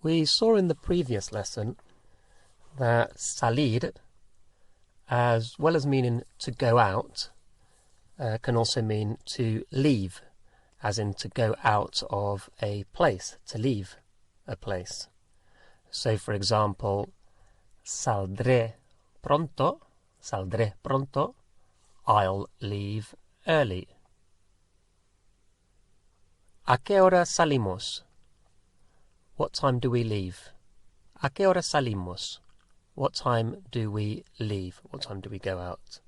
We saw in the previous lesson that salir, as well as meaning to go out, can also mean to leave, as in to go out of a place, to leave a place. So, for example, saldré pronto, I'll leave early. ¿A qué hora salimos? What time do we leave? ¿A qué hora salimos? What time do we leave? What time do we go out?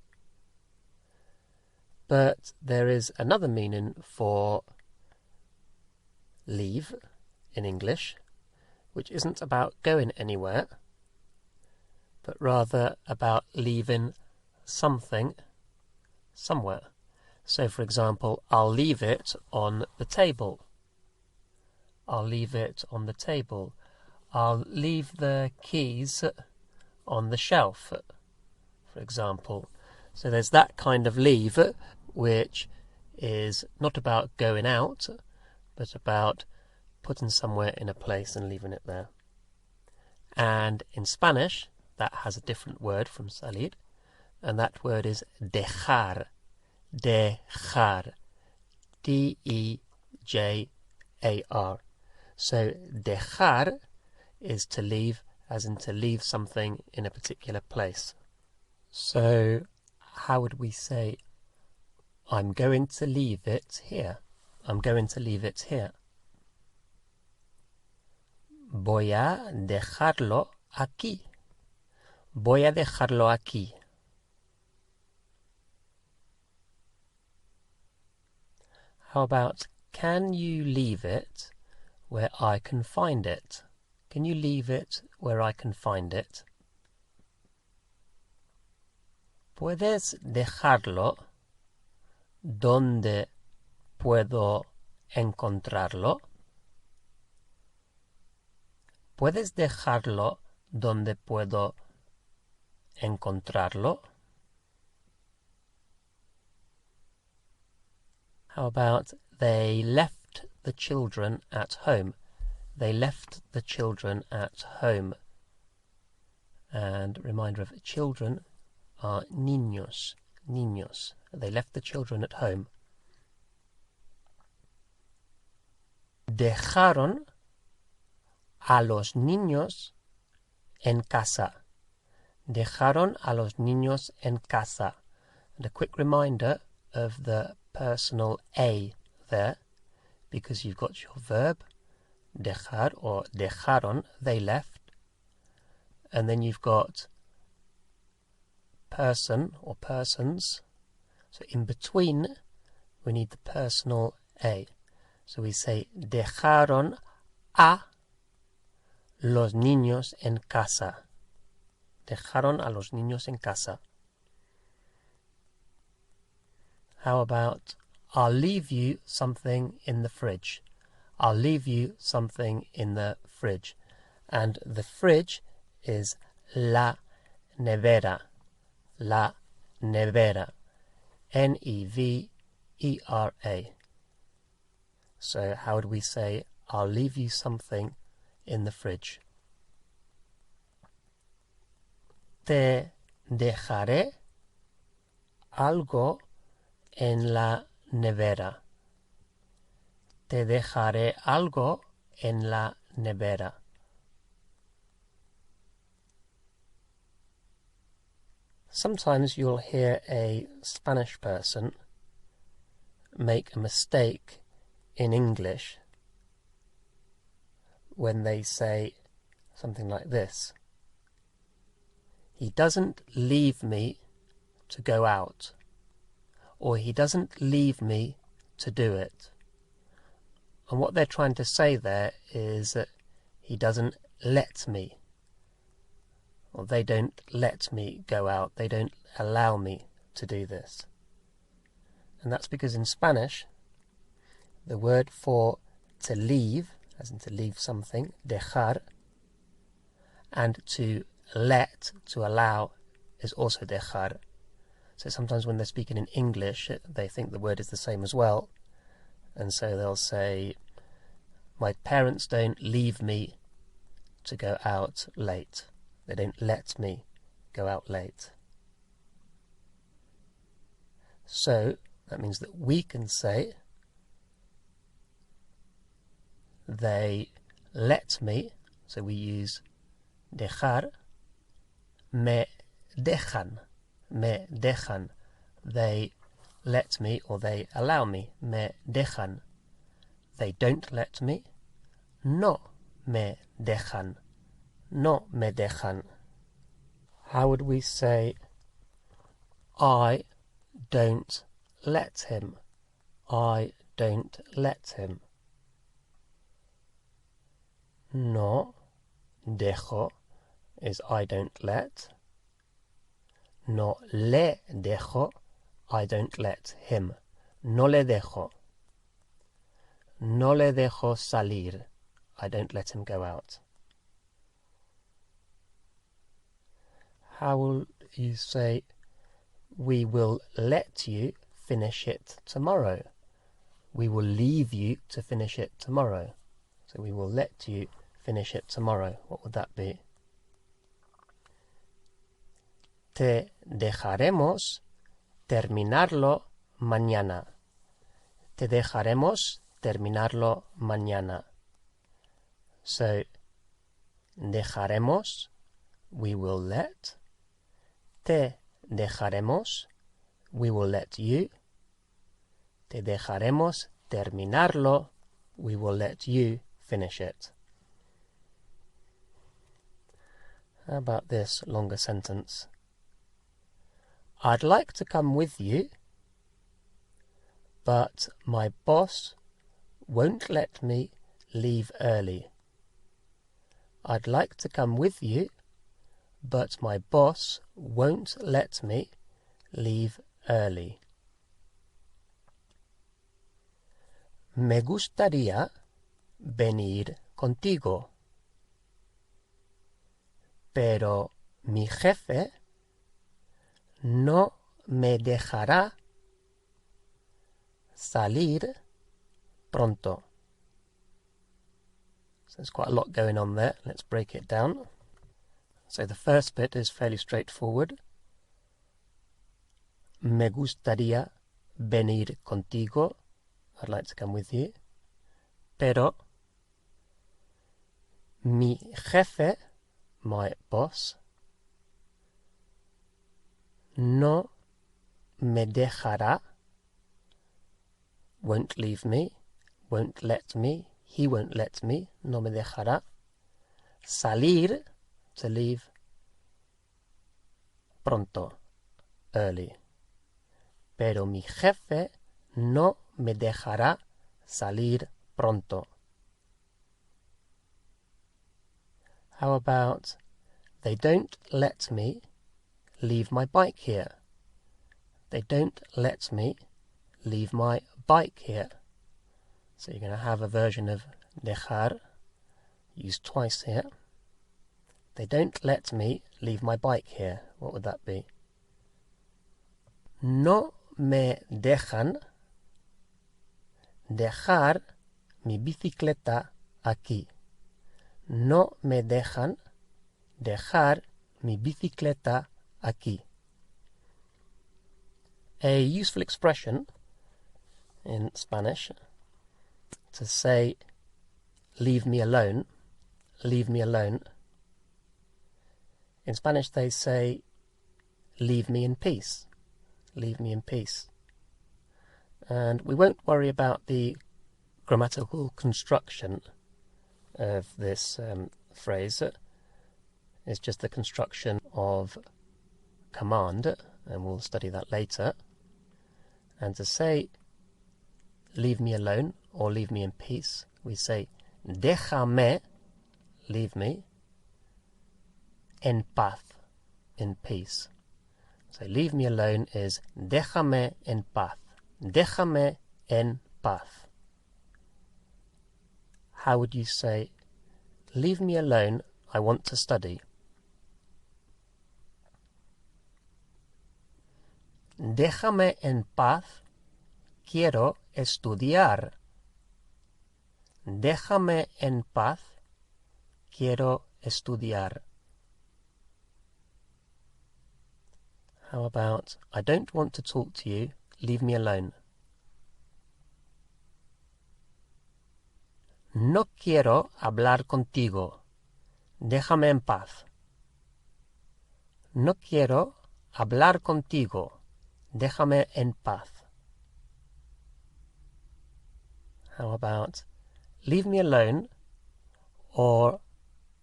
But there is another meaning for leave in English, which isn't about going anywhere, but rather about leaving something somewhere. So, for example, I'll leave it on the table. I'll leave it on the table. I'll leave the keys on the shelf, for example. So there's that kind of leave, which is not about going out, but about putting somewhere in a place and leaving it there. And in Spanish, that has a different word from salir, and that word is dejar. Dejar. D-E-J-A-R. So dejar is to leave, as in to leave something in a particular place. So how would we say, I'm going to leave it here? I'm going to leave it here. Voy a dejarlo aquí. Voy a dejarlo aquí. How about, can you leave it where I can find it? Can you leave it where I can find it? ¿Puedes dejarlo donde puedo encontrarlo? ¿Puedes dejarlo donde puedo encontrarlo? How about, they left the children at home? They left the children at home. And a reminder of children are niños. Niños. They left the children at home. Dejaron a los niños en casa. Dejaron a los niños en casa. And a quick reminder of the personal a there, because you've got your verb dejar or dejaron, they left, and then you've got person or persons, so in between we need the personal a, so we say dejaron a los niños en casa. Dejaron a los niños en casa. How about, I'll leave you something in the fridge. I'll leave you something in the fridge. And the fridge is la nevera. La nevera. N-E-V-E-R-A. So how would we say, I'll leave you something in the fridge? Te dejaré algo en la nevera. Te dejaré algo en la nevera. Sometimes you'll hear a Spanish person make a mistake in English when they say something like this. He doesn't leave me to go out. Or he doesn't leave me to do it. And what they're trying to say there is that he doesn't let me, or they don't let me go out, they don't allow me to do this. And that's because in Spanish, the word for to leave, as in to leave something, dejar, and to let, to allow, is also dejar. So sometimes when they're speaking in English, they think the word is the same as well. And so they'll say, my parents don't leave me to go out late. They don't let me go out late. So that means that we can say they let me, so we use dejar, me dejan, me dejan. They let me or they allow me, me dejan. They don't let me, no me dejan, no me dejan. How would we say I don't let him? I don't let him. No dejo is I don't let. No le dejo, I don't let him. No le dejo. No le dejo salir, I don't let him go out. How will you say we will let you finish it tomorrow? We will leave you to finish it tomorrow. So we will let you finish it tomorrow. What would that be? Te dejaremos terminarlo mañana. Te dejaremos terminarlo mañana. So, dejaremos, we will let. Te dejaremos, we will let you. Te dejaremos terminarlo, we will let you finish it. How about this longer sentence? I'd like to come with you, but my boss won't let me leave early. I'd like to come with you, but my boss won't let me leave early. Me gustaría venir contigo, pero mi jefe no me dejará salir pronto. So there's quite a lot going on there. Let's break it down. So the first bit is fairly straightforward. Me gustaría venir contigo. I'd like to come with you. Pero mi jefe, my boss, no me dejará, won't leave me, won't let me, he won't let me, no me dejará, salir, to leave, pronto, early. Pero mi jefe no me dejará salir pronto. How about, they don't let me leave my bike here. They don't let me leave my bike here. So you're going to have a version of dejar used twice here. They don't let me leave my bike here. What would that be? No me dejan dejar mi bicicleta aquí. No me dejan dejar mi bicicleta aquí. A useful expression in Spanish to say leave me alone, leave me alone. In Spanish they say leave me in peace, leave me in peace. And we won't worry about the grammatical construction of this phrase. It's just the construction of command, and we'll study that later. And to say leave me alone or leave me in peace, we say déjame, leave me, en paz, in peace. So leave me alone is déjame en paz, déjame en paz. How would you say leave me alone, I want to study? Déjame en paz, quiero estudiar. Déjame en paz, quiero estudiar. How about, I don't want to talk to you, leave me alone. No quiero hablar contigo, déjame en paz. No quiero hablar contigo, déjame en paz. How about, leave me alone, or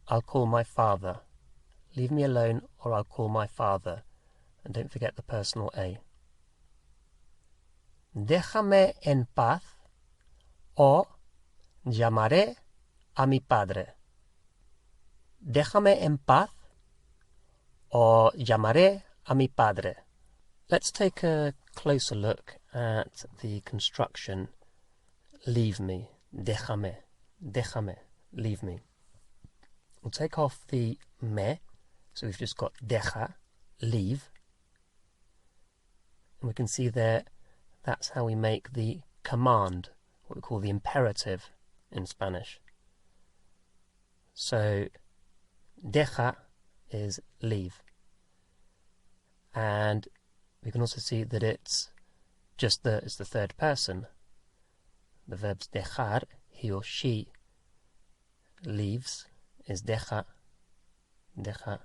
I'll call my father. Leave me alone, or I'll call my father. And don't forget the personal A. Déjame en paz, o llamaré a mi padre. Déjame en paz, o llamaré a mi padre. Let's take a closer look at the construction leave me, déjame, déjame, leave me. We'll take off the me, so we've just got deja, leave. And we can see there, that's how we make the command, what we call the imperative in Spanish. So, deja is leave. And we can also see that it's the third person. The verbs dejar, he or she leaves, is deja, deja.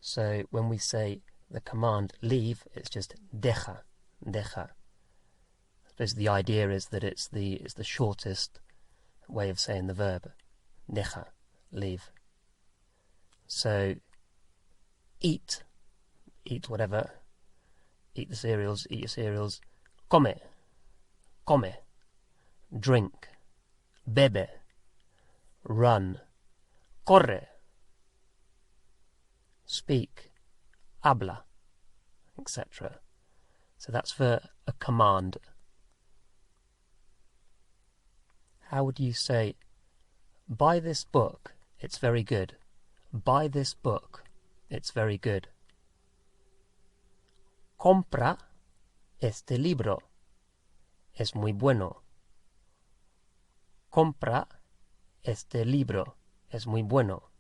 So when we say the command leave, it's just deja, deja. I suppose the idea is that it's the shortest way of saying the verb, deja, leave. So eat whatever, eat the cereals, eat your cereals. Come, come. Drink, bebe, run, corre, speak, habla, etc. So that's for a command. How would you say, buy this book, it's very good. Buy this book, it's very good. Compra este libro, es muy bueno. Compra este libro, es muy bueno.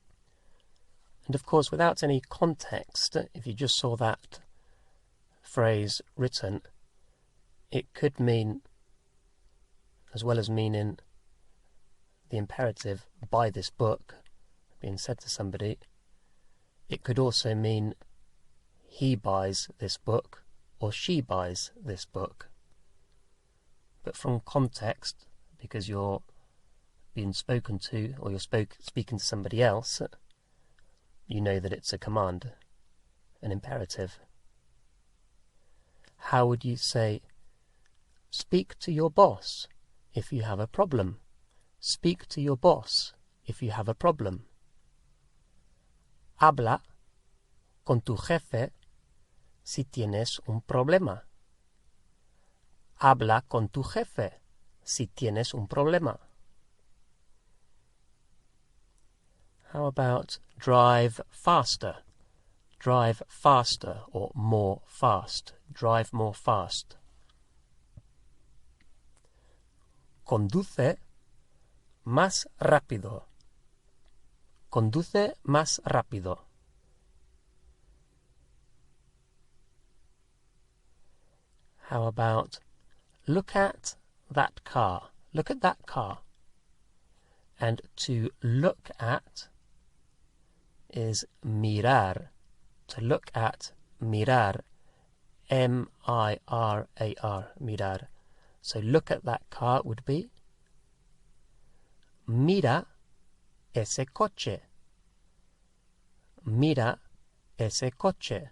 And of course, without any context, if you just saw that phrase written, it could mean, as well as meaning the imperative, buy this book, being said to somebody, it could also mean he buys this book or she buys this book. But from context, because you're being spoken to, or you're speaking to somebody else, you know that it's a command, an imperative. How would you say, speak to your boss if you have a problem? Speak to your boss if you have a problem. Habla con tu jefe si tienes un problema. Habla con tu jefe si tienes un problema. How about drive faster? Drive faster, or more fast. Drive more fast. Conduce más rápido. Conduce más rápido. How about look at that car? Look at that car. And to look at is mirar. To look at, mirar. M-I-R-A-R, mirar. So look at that car would be mira ese coche. Mira ese coche.